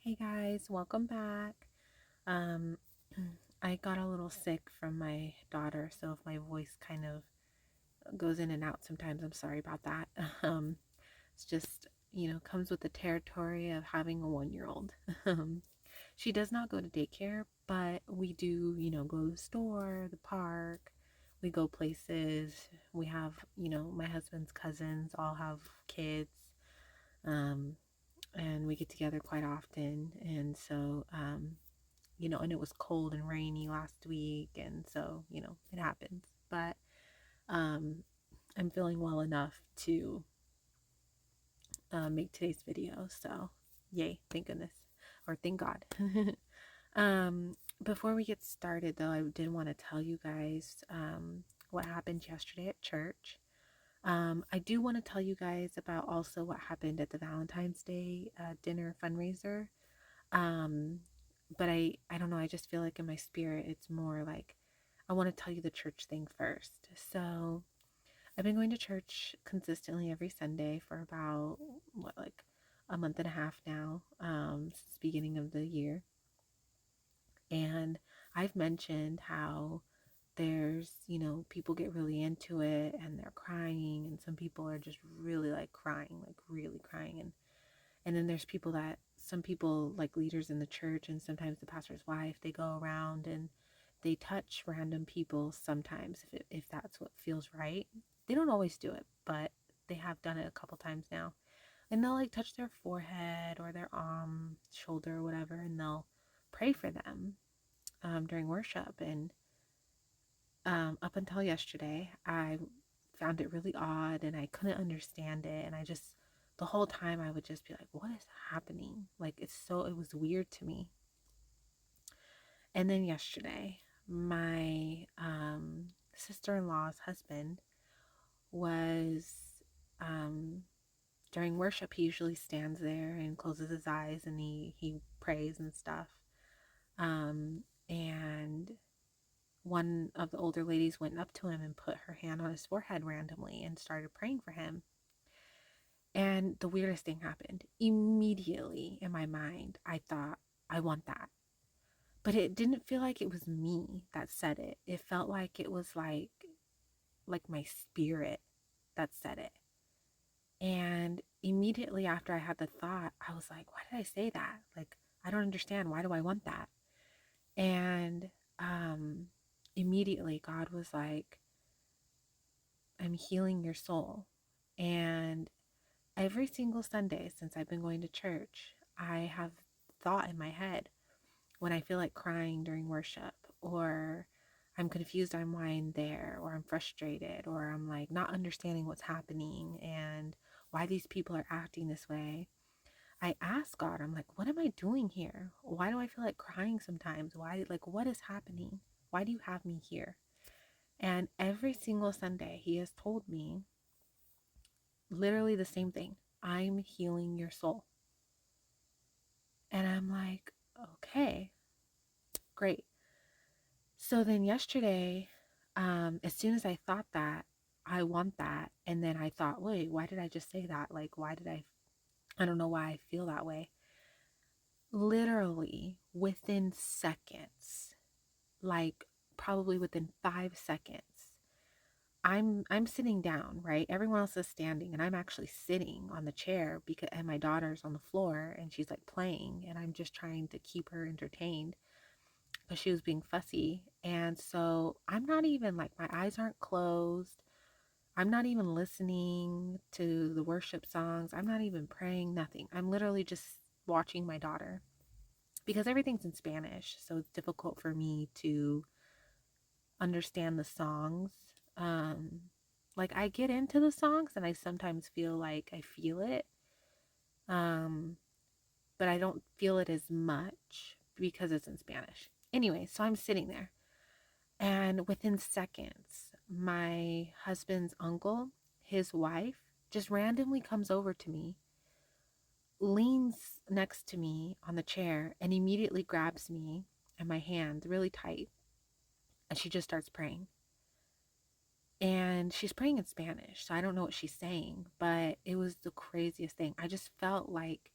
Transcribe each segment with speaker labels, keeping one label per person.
Speaker 1: Hey guys, welcome back. Um, I got a little sick from my daughter, so if my voice kind of goes in and out sometimes, I'm sorry about that. Um, it's just, comes with the territory of having a 1-year-old. Um, she does not go to daycare, but we do, go to the store, the park, we go places. We have, my husband's cousins all have kids. Um, and we get together quite often. And so, and it was cold and rainy last week. And so, it happens. But um, I'm feeling well enough to make today's video. So, yay, thank goodness, or thank God. Before we get started, though, I did want to tell you guys what happened yesterday at church. I do want to tell you guys about also what happened at the Valentine's Day dinner fundraiser. Um, but I don't know, I just feel like in my spirit, it's more like I want to tell you the church thing first. So I've been going to church consistently every Sunday for about, like a month and a half now, since the beginning of the year. And I've mentioned how there's, people get really into it and they're crying, and some people are just really like crying, like really crying. And then there's some people like leaders in the church and sometimes the pastor's wife, they go around and they touch random people sometimes if that's what feels right. They don't always do it, but they have done it a couple times now. And they'll like touch their forehead or their arm, shoulder, or whatever, and they'll pray for them during worship. And up until yesterday, I found it really odd and I couldn't understand it. And the whole time I would just be like, what is happening? Like, it was weird to me. And then yesterday, my sister in law's husband was, um, during worship, he usually stands there and closes his eyes and he prays and stuff. And one of the older ladies went up to him and put her hand on his forehead randomly and started praying for him. And the weirdest thing happened. Immediately in my mind, I thought, I want that. But it didn't feel like it was me that said it. It felt like it was like my spirit that said it. And immediately after I had the thought, I was like, why did I say that? Like, I don't understand. Why do I want that? And immediately God was like, I'm healing your soul. And every single Sunday since I've been going to church, I have thought in my head when I feel like crying during worship, or I'm confused on why I'm there, or I'm frustrated, or I'm like not understanding what's happening and why these people are acting this way. I ask God, I'm like, what am I doing here? Why do I feel like crying sometimes? What is happening? Why do you have me here? And every single Sunday, He has told me literally the same thing. I'm healing your soul. And I'm like, okay, great. So then yesterday, as soon as I thought that, I want that. And then I thought, wait, why did I just say that? Like, I don't know why I feel that way. Literally within seconds, like probably within 5 seconds, I'm sitting down, right? Everyone else is standing and I'm actually sitting on the chair and my daughter's on the floor and she's like playing and I'm just trying to keep her entertained because she was being fussy. And so I'm not even like, my eyes aren't closed. I'm not even listening to the worship songs. I'm not even praying, nothing. I'm literally just watching my daughter because everything's in Spanish. So it's difficult for me to understand the songs. Um, like I get into the songs and I sometimes feel like I feel it. Um, but I don't feel it as much because it's in Spanish. Anyway, so I'm sitting there and within seconds, my husband's uncle, his wife, just randomly comes over to me, leans next to me on the chair, and immediately grabs me and my hand really tight. And she just starts praying. And she's praying in Spanish, so I don't know what she's saying, but it was the craziest thing. I just felt like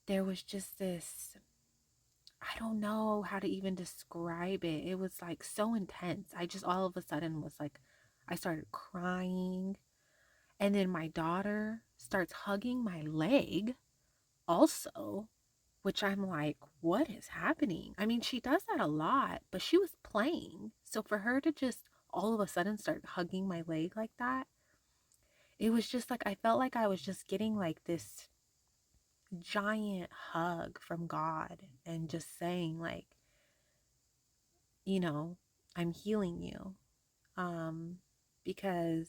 Speaker 1: there was just this, I don't know how to even describe it. It was like so intense. I just all of a sudden was like, I started crying. And then my daughter starts hugging my leg also, which I'm like, what is happening? I mean, she does that a lot, but she was playing. So for her to just all of a sudden start hugging my leg like that, it was just like, I felt like I was just getting like this giant hug from God and just saying, like, you know, I'm healing you. Um, because,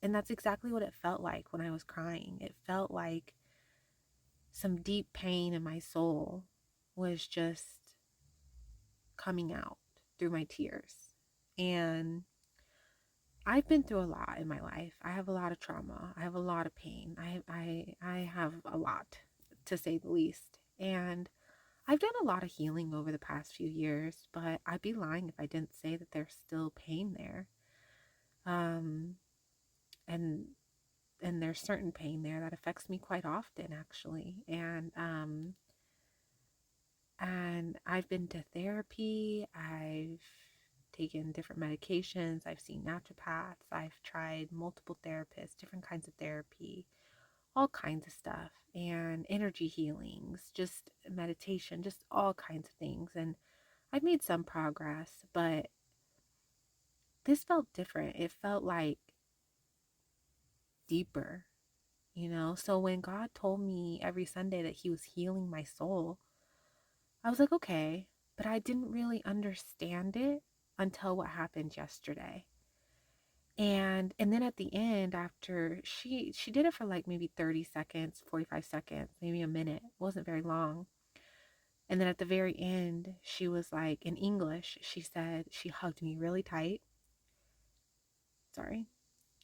Speaker 1: and that's exactly what it felt like when I was crying. It felt like some deep pain in my soul was just coming out through my tears. And I've been through a lot in my life. I have a lot of trauma. I have a lot of pain. I have a lot, to say the least. And I've done a lot of healing over the past few years, but I'd be lying if I didn't say that there's still pain there. Um, and there's certain pain there that affects me quite often, actually. And I've been to therapy. I've taken different medications. I've seen naturopaths. I've tried multiple therapists, different kinds of therapy, all kinds of stuff, and energy healings, just meditation, just all kinds of things. And I've made some progress, but this felt different. It felt like deeper, you know? So when God told me every Sunday that He was healing my soul, I was like, okay, but I didn't really understand it until what happened yesterday. And then at the end, after she did it for like maybe 30 seconds, 45 seconds, maybe a minute. It wasn't very long. And then at the very end, she was like, in English, she said, she hugged me really tight. Sorry.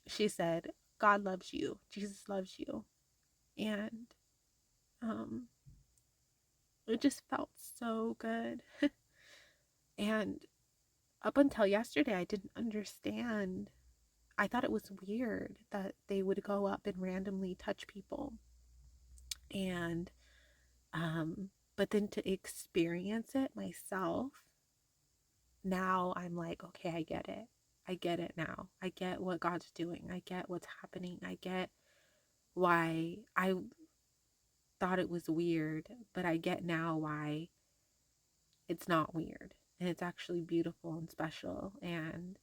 Speaker 1: She said, God loves you. Jesus loves you. And um it just felt so good. And up until yesterday, I didn't understand. I thought it was weird that they would go up and randomly touch people. And, but then to experience it myself, now I'm like, okay, I get it. I get it now. I get what God's doing. I get what's happening. I get why I thought it was weird, but I get now why it's not weird. And it's actually beautiful and special and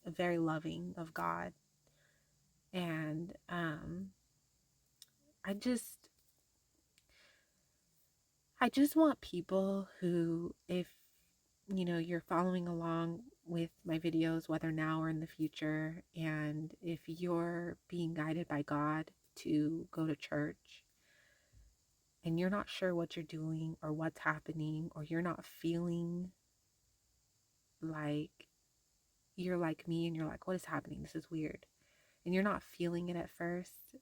Speaker 1: very loving of God. And I just I just want people who, if you know, you're following along with my videos, whether now or in the future, and if you're being guided by God to go to church and you're not sure what you're doing or what's happening, or you're not feeling like, you're like me and you're like, what is happening? This is weird. And you're not feeling it at first,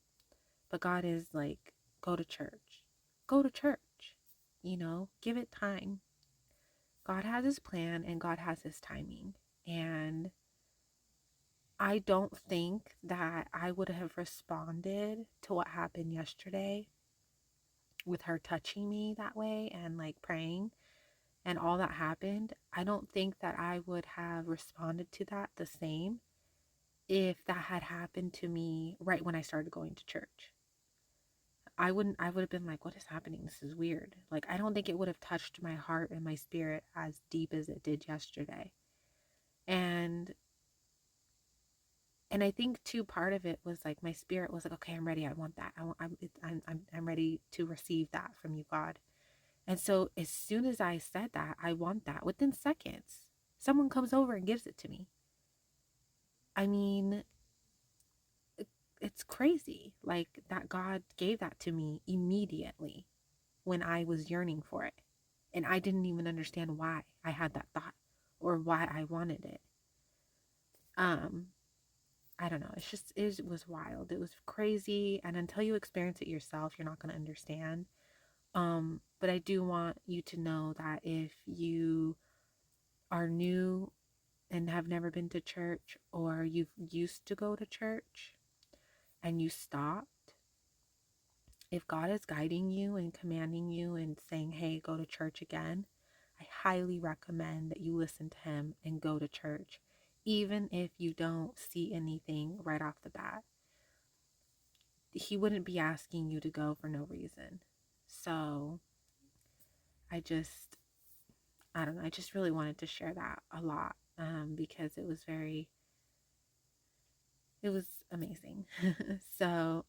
Speaker 1: but God is like, go to church. Go to church. You know, give it time. God has His plan and God has His timing. And I don't think that I would have responded to what happened yesterday with her touching me that way and like praying and all that happened. I don't think that I would have responded to that the same if that had happened to me right when I started going to church. I would have been like, what is happening? This is weird. Like, I don't think it would have touched my heart and my spirit as deep as it did yesterday. And I think too, part of it was like my spirit was like, okay, I'm ready. I want that. I'm ready to receive that from you, God. And so as soon as I said that, I want that, within seconds, someone comes over and gives it to me. I mean, it's crazy. Like that God gave that to me immediately when I was yearning for it. And I didn't even understand why I had that thought or why I wanted it. Um, I don't know. It was wild. It was crazy. And until you experience it yourself, you're not going to understand. But I do want you to know that if you are new and have never been to church, or you've used to go to church and you stopped, if God is guiding you and commanding you and saying, hey, go to church again, I highly recommend that you listen to him and go to church, even if you don't see anything right off the bat. He wouldn't be asking you to go for no reason. So I just, I don't know, I just really wanted to share that a lot because it was amazing. So,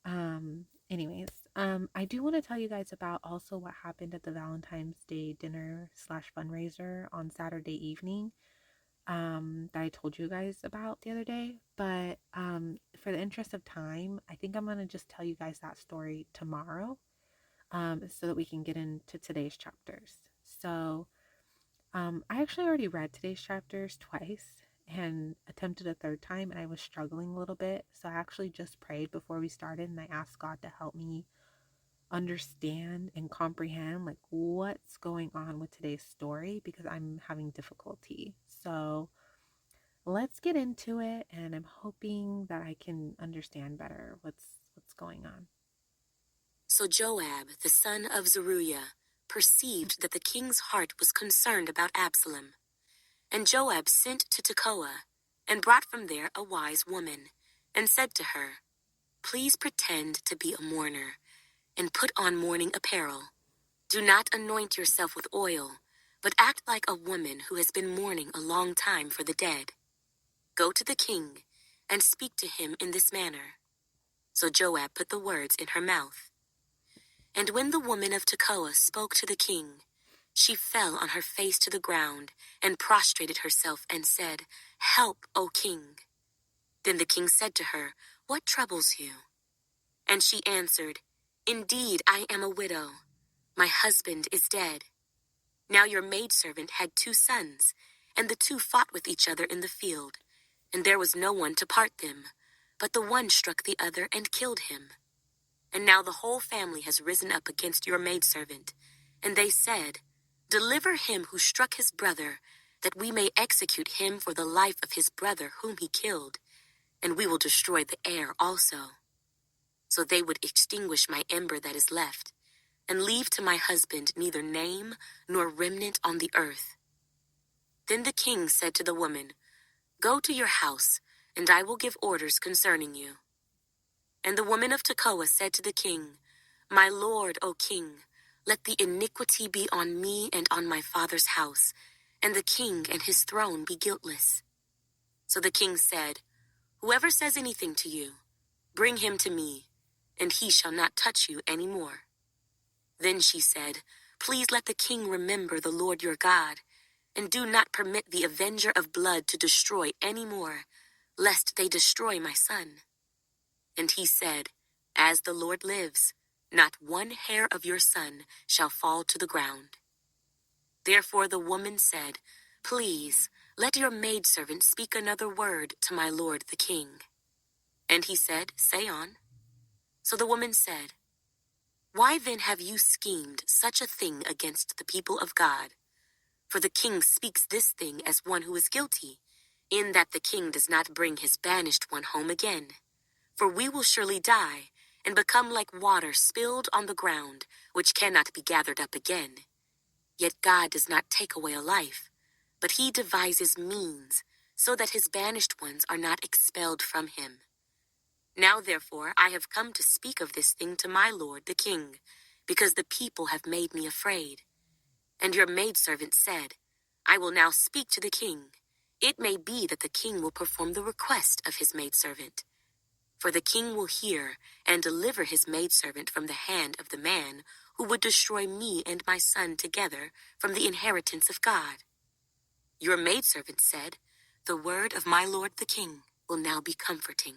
Speaker 1: anyways, I do want to tell you guys about also what happened at the Valentine's Day dinner slash fundraiser on Saturday evening, that I told you guys about the other day. But, for the interest of time, I think I'm going to just tell you guys that story tomorrow, so that we can get into today's chapters. So, I actually already read today's chapters twice and attempted a third time, and I was struggling a little bit. So I actually just prayed before we started and I asked God to help me understand and comprehend like what's going on with today's story because I'm having difficulty. So let's get into it, and I'm hoping that I can understand better what's going on.
Speaker 2: So Joab, the son of Zeruiah, perceived that the king's heart was concerned about Absalom. And Joab sent to Tekoa, and brought from there a wise woman, and said to her, please pretend to be a mourner, and put on mourning apparel. Do not anoint yourself with oil, but act like a woman who has been mourning a long time for the dead. Go to the king, and speak to him in this manner. So Joab put the words in her mouth. And when the woman of Tekoa spoke to the king, she fell on her face to the ground and prostrated herself and said, help, O king. Then the king said to her, what troubles you? And she answered, indeed, I am a widow. My husband is dead. Now your maidservant had 2 sons, and the 2 fought with each other in the field, and there was no one to part them. But the one struck the other and killed him. And now the whole family has risen up against your maidservant. And they said, deliver him who struck his brother, that we may execute him for the life of his brother whom he killed, and we will destroy the heir also. So they would extinguish my ember that is left, and leave to my husband neither name nor remnant on the earth. Then the king said to the woman, go to your house, and I will give orders concerning you. And the woman of Tekoa said to the king, my lord, O king, let the iniquity be on me and on my father's house, and the king and his throne be guiltless. So the king said, whoever says anything to you, bring him to me, and he shall not touch you any more. Then she said, please let the king remember the Lord your God, and do not permit the avenger of blood to destroy any more, lest they destroy my son. And he said, as the Lord lives, not one hair of your son shall fall to the ground. Therefore the woman said, please, let your maidservant speak another word to my lord the king. And he said, say on. So the woman said, why then have you schemed such a thing against the people of God? For the king speaks this thing as one who is guilty, in that the king does not bring his banished one home again. For we will surely die, and become like water spilled on the ground, which cannot be gathered up again. Yet God does not take away a life, but he devises means, so that his banished ones are not expelled from him. Now therefore I have come to speak of this thing to my lord the king, because the people have made me afraid. And your maidservant said, I will now speak to the king. It may be that the king will perform the request of his maidservant. For the king will hear and deliver his maidservant from the hand of the man who would destroy me and my son together from the inheritance of God. Your maidservant said, the word of my lord the king will now be comforting.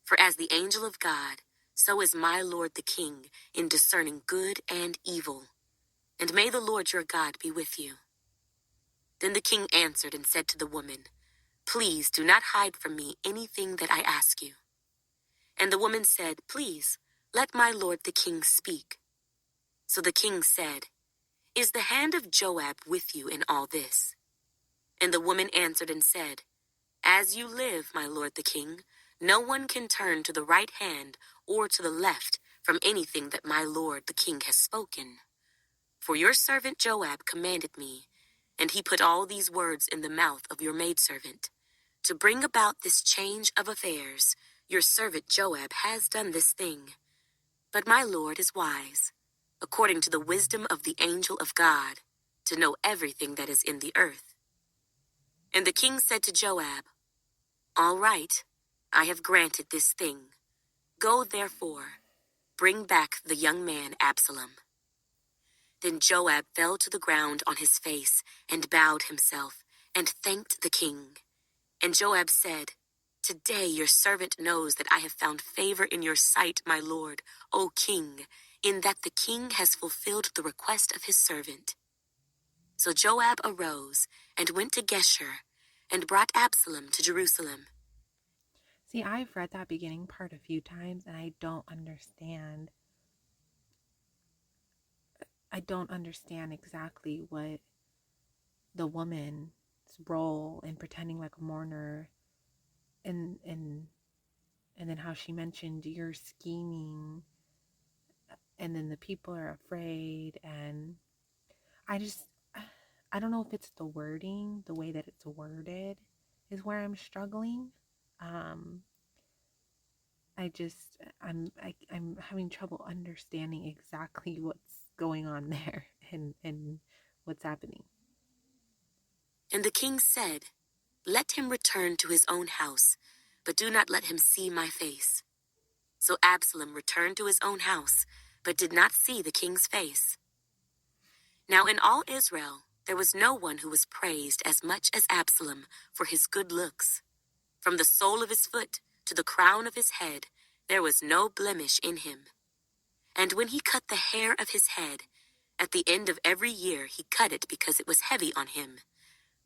Speaker 2: For as the angel of God, so is my lord the king in discerning good and evil. And may the Lord your God be with you. Then the king answered and said to the woman, please do not hide from me anything that I ask you. And the woman said, please, let my lord the king speak. So the king said, is the hand of Joab with you in all this? And the woman answered and said, as you live, my lord the king, no one can turn to the right hand or to the left from anything that my lord the king has spoken. For your servant Joab commanded me, and he put all these words in the mouth of your maidservant. To bring about this change of affairs, your servant Joab has done this thing. But my lord is wise, according to the wisdom of the angel of God, to know everything that is in the earth. And the king said to Joab, All right, I have granted this thing. Go therefore, bring back the young man Absalom. Then Joab fell to the ground on his face and bowed himself and thanked the king. And Joab said, Today your servant knows that I have found favor in your sight, my lord, O king, in that the king has fulfilled the request of his servant. So Joab arose and went to Geshur and brought Absalom to Jerusalem.
Speaker 1: See, I've read that beginning part a few times and I don't understand. I don't understand exactly what the woman's role in pretending like a mourner and then how she mentioned you're scheming and then the people are afraid, and I just I don't know if it's the wording, the way that it's worded is where I'm struggling. um I'm having trouble understanding exactly what's going on there and what's happening.
Speaker 2: And the king said, Let him return to his own house, but do not let him see my face. So Absalom returned to his own house, but did not see the king's face. Now in all Israel there was no one who was praised as much as Absalom for his good looks. From the sole of his foot to the crown of his head, there was no blemish in him. And when he cut the hair of his head, at the end of every year he cut it because it was heavy on him.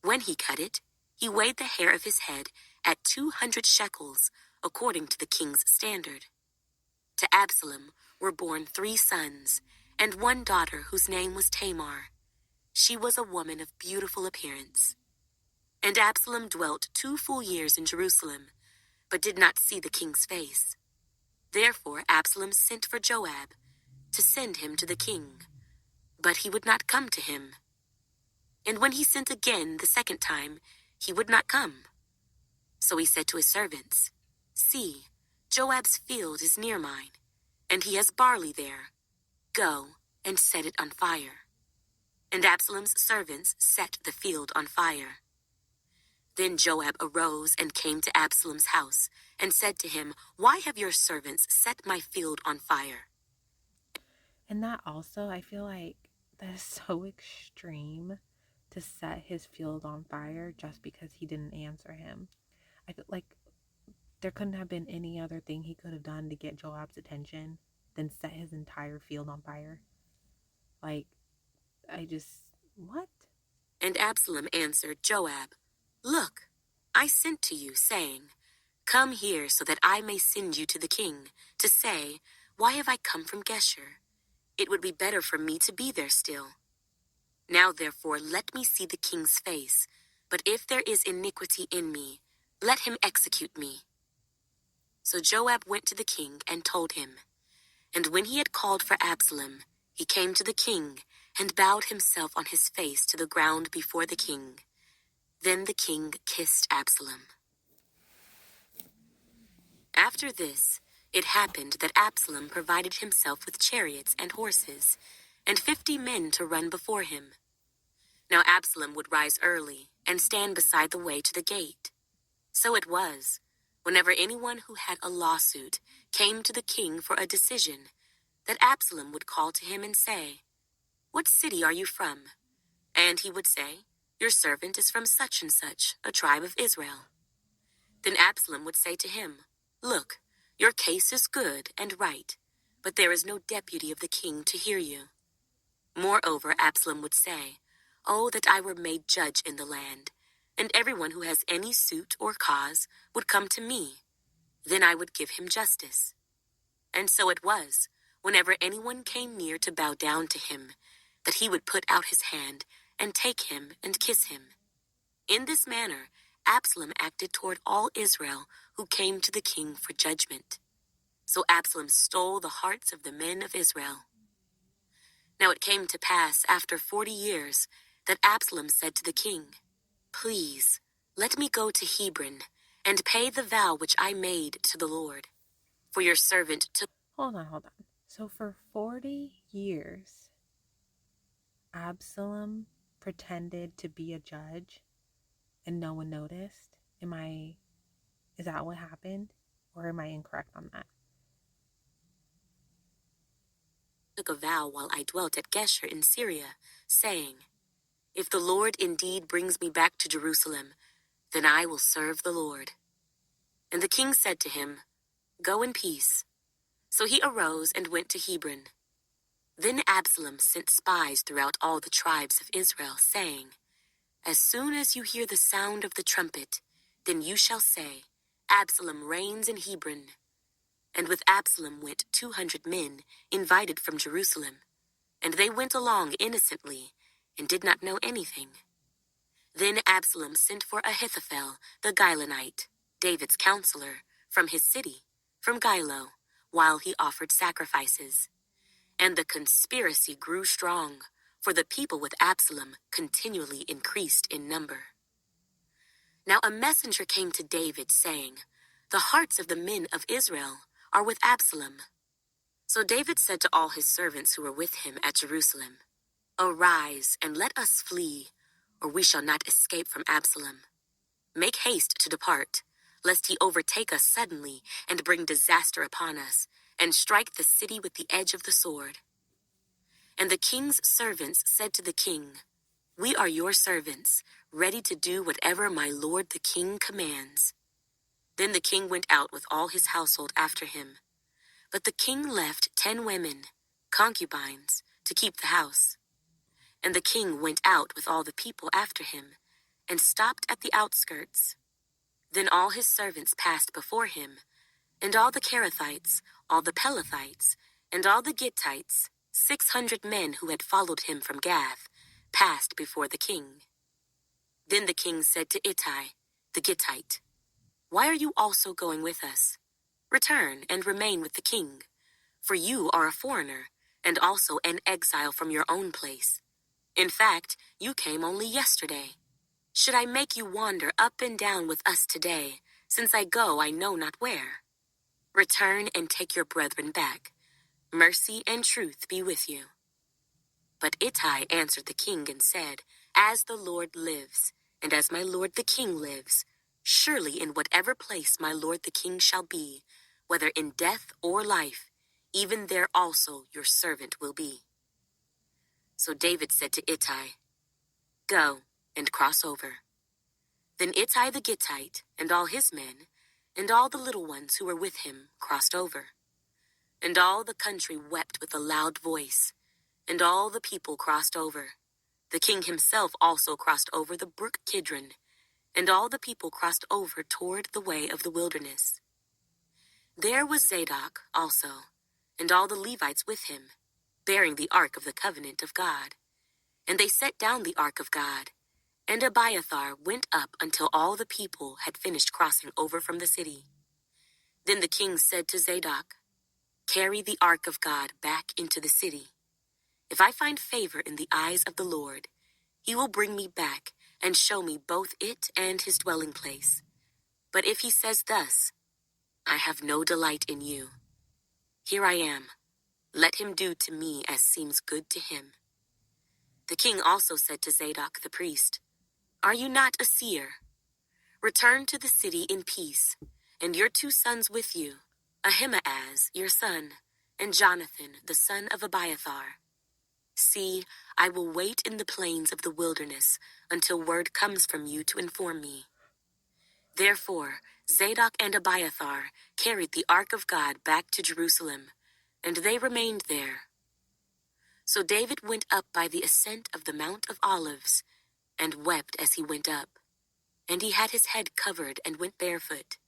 Speaker 2: When he cut it, he weighed the hair of his head at 200 shekels, according to the king's standard. To Absalom were born 3 sons, and 1 daughter whose name was Tamar. She was a woman of beautiful appearance. And Absalom dwelt 2 full years in Jerusalem, but did not see the king's face. Therefore Absalom sent for Joab, to send him to the king. But he would not come to him. And when he sent again the 2nd time, he would not come. So he said to his servants, See, Joab's field is near mine, and he has barley there. Go and set it on fire. And Absalom's servants set the field on fire. Then Joab arose and came to Absalom's house, and said to him, Why have your servants set my field on fire?
Speaker 1: And that also, I feel like that is so extreme, to set his field on fire just because he didn't answer him. I feel like there couldn't have been any other thing he could have done to get Joab's attention than set his entire field on fire. Like, what?
Speaker 2: And Absalom answered Joab, Look, I sent to you, saying, Come here so that I may send you to the king, to say, Why have I come from Geshur? It would be better for me to be there still. Now therefore let me see the king's face, but if there is iniquity in me, let him execute me. So Joab went to the king and told him. And when he had called for Absalom, he came to the king and bowed himself on his face to the ground before the king. Then the king kissed Absalom. After this, it happened that Absalom provided himself with chariots and horses, and 50 men to run before him. Now Absalom would rise early and stand beside the way to the gate. So it was, whenever anyone who had a lawsuit came to the king for a decision, that Absalom would call to him and say, What city are you from? And he would say, Your servant is from such and such, a tribe of Israel. Then Absalom would say to him, Look, your case is good and right, but there is no deputy of the king to hear you. Moreover, Absalom would say, Oh, that I were made judge in the land, and everyone who has any suit or cause would come to me. Then I would give him justice. And so it was, whenever anyone came near to bow down to him, that he would put out his hand and take him and kiss him. In this manner, Absalom acted toward all Israel who came to the king for judgment. So Absalom stole the hearts of the men of Israel. Now it came to pass after 40 years that Absalom said to the king, "Please, let me go to Hebron and pay the vow which I made to the Lord. For your servant took..."
Speaker 1: Hold on, hold on. So for 40 years, Absalom pretended to be a judge and no one noticed? Is that what happened? Or am I incorrect on that?
Speaker 2: took a vow while I dwelt at Geshur in Syria, saying, "If the Lord indeed brings me back to Jerusalem, then I will serve the Lord." And the king said to him, "Go in peace." So he arose and went to Hebron. Then Absalom sent spies throughout all the tribes of Israel, saying, "As soon as you hear the sound of the trumpet, then you shall say, 'Absalom reigns in Hebron.'" And with Absalom went 200 men, invited from Jerusalem. And they went along innocently, and did not know anything. Then Absalom sent for Ahithophel the Gilonite, David's counselor, from his city, from Gilo, while he offered sacrifices. And the conspiracy grew strong, for the people with Absalom continually increased in number. Now a messenger came to David, saying, "The hearts of the men of Israel are with Absalom." So David said to all his servants who were with him at Jerusalem, "Arise, and let us flee, or we shall not escape from Absalom. Make haste to depart, lest he overtake us suddenly and bring disaster upon us, and strike the city with the edge of the sword." And the king's servants said to the king, "We are your servants, ready to do whatever my lord the king commands." Then the king went out with all his household after him. But the king left 10 women, concubines, to keep the house. And the king went out with all the people after him, and stopped at the outskirts. Then all his servants passed before him, and all the Kerethites, all the Pelethites, and all the Gittites, 600 men who had followed him from Gath, passed before the king. Then the king said to Ittai, the Gittite, "Why are you also going with us? Return and remain with the king, for you are a foreigner, and also an exile from your own place. In fact, you came only yesterday. Should I make you wander up and down with us today, since I go I know not where? Return and take your brethren back. Mercy and truth be with you." But Ittai answered the king and said, "As the Lord lives, and as my lord the king lives, surely in whatever place my lord the king shall be, whether in death or life, even there also your servant will be." So David said to Ittai, "Go and cross over." Then Ittai the Gittite and all his men, and all the little ones who were with him, crossed over. And all the country wept with a loud voice, and all the people crossed over. The king himself also crossed over the brook Kidron, and all the people crossed over toward the way of the wilderness. There was Zadok also, and all the Levites with him, bearing the ark of the covenant of God. And they set down the ark of God, and Abiathar went up until all the people had finished crossing over from the city. Then the king said to Zadok, "Carry the ark of God back into the city. If I find favor in the eyes of the Lord, he will bring me back and show me both it and his dwelling place. But if he says thus, 'I have no delight in you,' here I am. Let him do to me as seems good to him." The king also said to Zadok the priest, "Are you not a seer? Return to the city in peace, and your 2 sons with you, Ahimaaz your son, and Jonathan the son of Abiathar. See, I will wait in the plains of the wilderness until word comes from you to inform me." Therefore Zadok and Abiathar carried the ark of God back to Jerusalem, and they remained there. So David went up by the ascent of the Mount of Olives, and wept as he went up. And he had his head covered and went barefoot.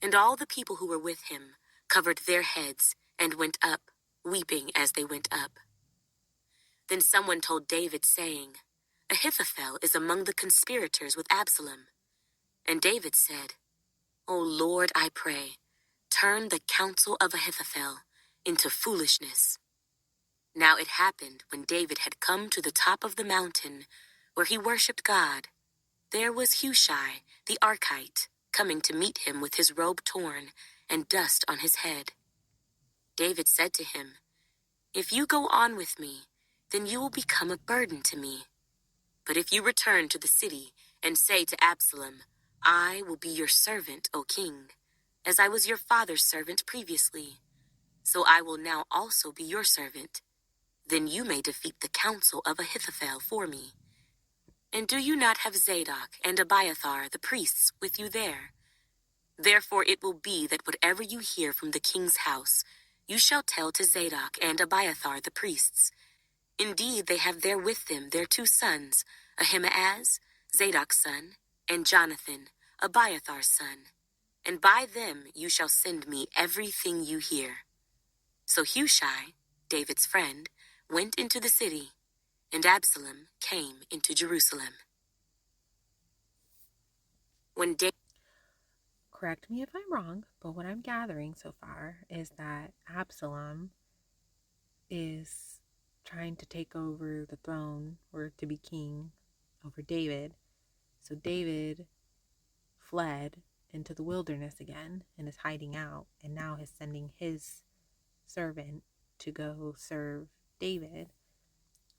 Speaker 2: And all the people who were with him covered their heads and went up, weeping as they went up. Then someone told David, saying, "Ahithophel is among the conspirators with Absalom." And David said, "O Lord, I pray, turn the counsel of Ahithophel into foolishness. Now it happened when David had come to the top of the mountain where he worshipped God, there was Hushai the Archite coming to meet him with his robe torn and dust on his head. David said to him, "If you go on with me, then you will become a burden to me. But if you return to the city and say to Absalom, 'I will be your servant, O king, as I was your father's servant previously, so I will now also be your servant,' then you may defeat the counsel of Ahithophel for me. And do you not have Zadok and Abiathar the priests with you there? Therefore it will be that whatever you hear from the king's house, you shall tell to Zadok and Abiathar the priests. Indeed, they have there with them their 2 sons, Ahimaaz, Zadok's son, and Jonathan, Abiathar's son. And by them you shall send me everything you hear." So Hushai, David's friend, went into the city, and Absalom came into Jerusalem. When David
Speaker 1: Correct me if I'm wrong, but what I'm gathering so far is that Absalom is trying to take over the throne or to be king over David. So David fled into the wilderness again and is hiding out, and now is sending his servant to go serve David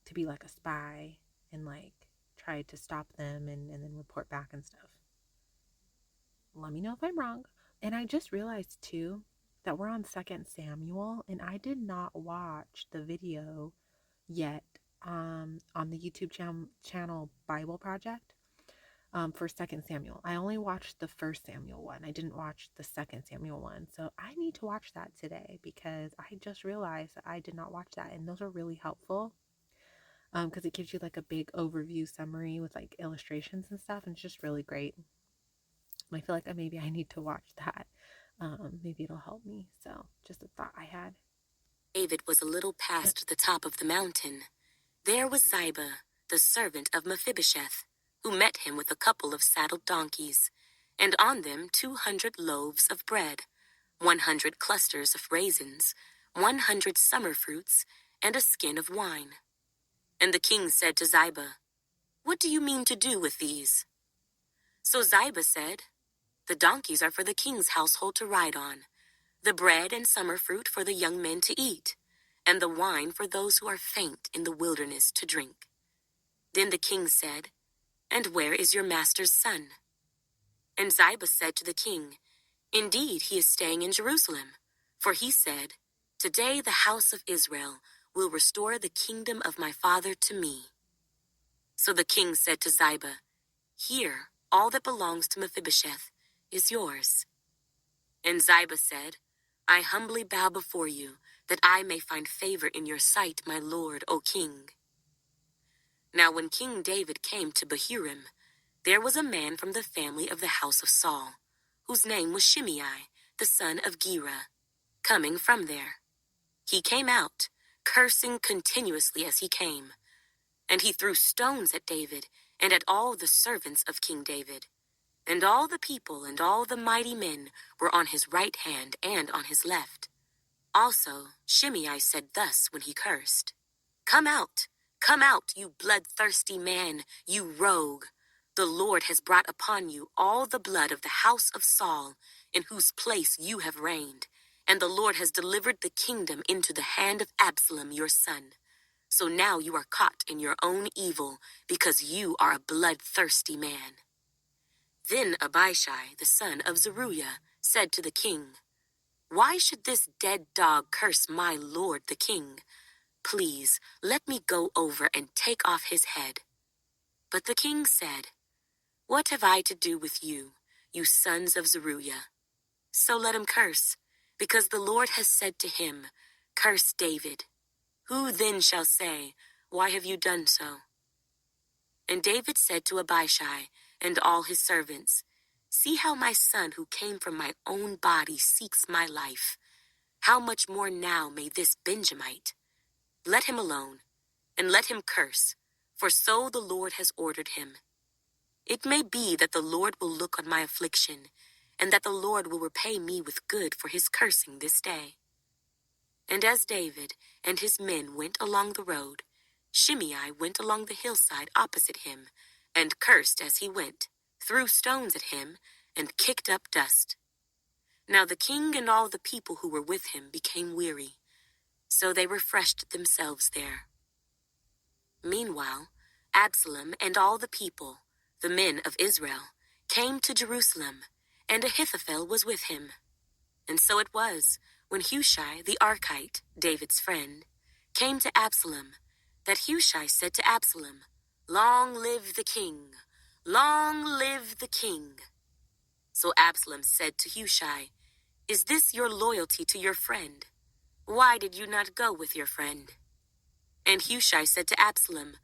Speaker 1: to be like a spy and like try to stop them and then report back and stuff. Let me know if I'm wrong. And I just realized too that we're on 2 Samuel, and I did not watch the video yet on the YouTube channel Bible Project for 2 Samuel. I only watched the 1 Samuel one. I didn't watch the 2 Samuel one. So I need to watch that today because I just realized that I did not watch that, and those are really helpful because it gives you like a big overview summary with like illustrations and stuff, and it's just really great. I feel like maybe I need to watch that. Maybe it'll help me. So just a thought I had.
Speaker 2: David was a little past the top of the mountain, there was Ziba, the servant of Mephibosheth, who met him with a couple of saddled donkeys, and on them 200 loaves of bread, 100 clusters of raisins, 100 summer fruits, and a skin of wine. And the king said to Ziba, "What do you mean to do with these?" So Ziba said, "The donkeys are for the king's household to ride on, the bread and summer fruit for the young men to eat, and the wine for those who are faint in the wilderness to drink." Then the king said, "And where is your master's son?" And Ziba said to the king, "Indeed, he is staying in Jerusalem, for he said, 'Today the house of Israel will restore the kingdom of my father to me.'" So the king said to Ziba, "Here, all that belongs to Mephibosheth is yours." And Ziba said, "I humbly bow before you, that I may find favor in your sight, my lord, O king." Now when King David came to Bahurim, there was a man from the family of the house of Saul, whose name was Shimei, the son of Gera, coming from there. He came out, cursing continuously as he came, and he threw stones at David and at all the servants of King David. And all the people and all the mighty men were on his right hand and on his left. Also, Shimei said thus when he cursed, come out, you bloodthirsty man, you rogue. The Lord has brought upon you all the blood of the house of Saul, in whose place you have reigned, and the Lord has delivered the kingdom into the hand of Absalom your son. So now you are caught in your own evil, because you are a bloodthirsty man." Then Abishai, the son of Zeruiah, said to the king, "Why should this dead dog curse my lord the king? Please, let me go over and take off his head." But the king said, "What have I to do with you, you sons of Zeruiah? So let him curse, because the Lord has said to him, 'Curse David.' Who then shall say, 'Why have you done so?'" And David said to Abishai and all his servants, "See how my son who came from my own body seeks my life. How much more now may this Benjamite? Let him alone, and let him curse, for so the Lord has ordered him. It may be that the Lord will look on my affliction, and that the Lord will repay me with good for his cursing this day." And as David and his men went along the road, Shimei went along the hillside opposite him, and cursed as he went, threw stones at him, and kicked up dust. Now the king and all the people who were with him became weary, so they refreshed themselves there. Meanwhile, Absalom and all the people, the men of Israel, came to Jerusalem, and Ahithophel was with him. And so it was, when Hushai the Archite, David's friend, came to Absalom, that Hushai said to Absalom, "Long live the king! Long live the king!" So Absalom said to Hushai, "Is this your loyalty to your friend? Why did you not go with your friend?" And Hushai said to Absalom,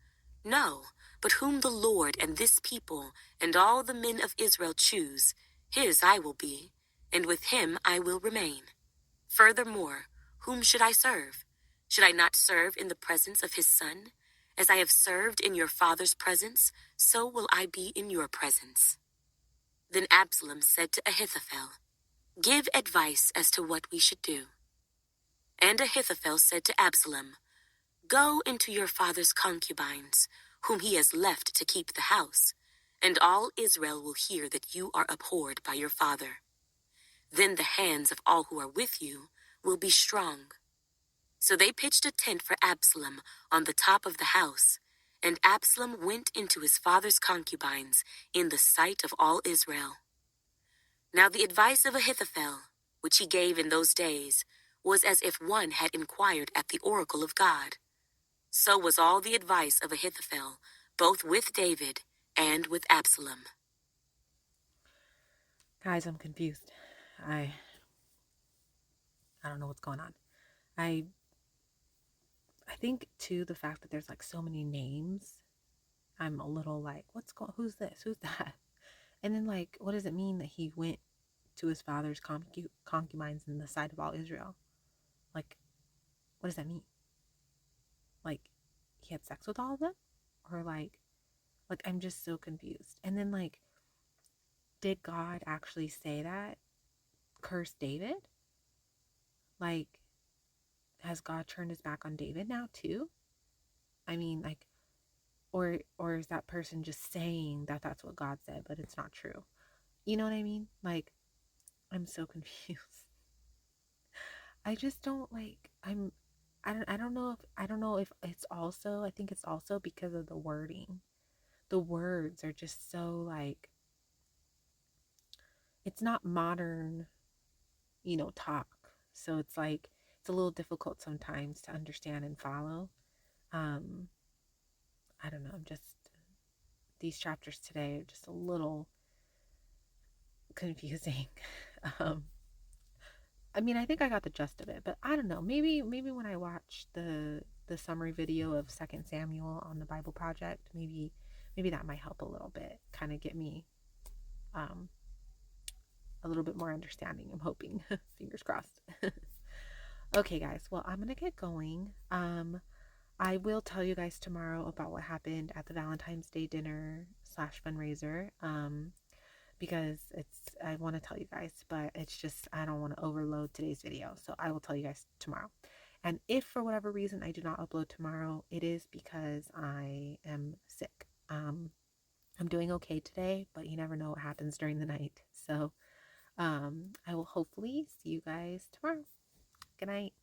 Speaker 2: "No, but whom the Lord and this people and all the men of Israel choose, his I will be, and with him I will remain. Furthermore, whom should I serve? Should I not serve in the presence of his son? As I have served in your father's presence, so will I be in your presence." Then Absalom said to Ahithophel, "Give advice as to what we should do." And Ahithophel said to Absalom, "Go into your father's concubines, whom he has left to keep the house, and all Israel will hear that you are abhorred by your father. Then the hands of all who are with you will be strong." So they pitched a tent for Absalom on the top of the house, and Absalom went into his father's concubines in the sight of all Israel. Now the advice of Ahithophel, which he gave in those days, was as if one had inquired at the oracle of God. So was all the advice of Ahithophel, both with David and with Absalom.
Speaker 1: Guys, I'm confused. I don't know what's going on. I think too the fact that there's like so many names, I'm a little like, who's this? Who's that? And then like, what does it mean that he went to his father's concubines in the sight of all Israel? Like, what does that mean? Like, he had sex with all of them? Or like I'm just so confused. And then like, did God actually say that? Curse David? Like, has God turned his back on David now too? I mean, like, or is that person just saying that that's what God said, but it's not true? You know what I mean? Like, I'm so confused. I just don't like. I don't know if it's also. I think it's also because of the wording. The words are just so like. It's not modern, talk. So it's like it's a little difficult sometimes to understand and follow. Um, I don't know. I'm just these chapters today are just a little confusing. um, I mean, I think I got the gist of it, but I don't know. Maybe when I watch the summary video of Second Samuel on the Bible Project, maybe that might help a little bit, kind of get me um, a little bit more understanding. I'm hoping. Fingers crossed. Okay, guys. Well, I'm gonna get going. I will tell you guys tomorrow about what happened at the Valentine's Day dinner / fundraiser. Because I want to tell you guys, but it's just I don't want to overload today's video. So I will tell you guys tomorrow. And if for whatever reason I do not upload tomorrow, it is because I am sick. I'm doing okay today, but you never know what happens during the night. So I will hopefully see you guys tomorrow. Good night.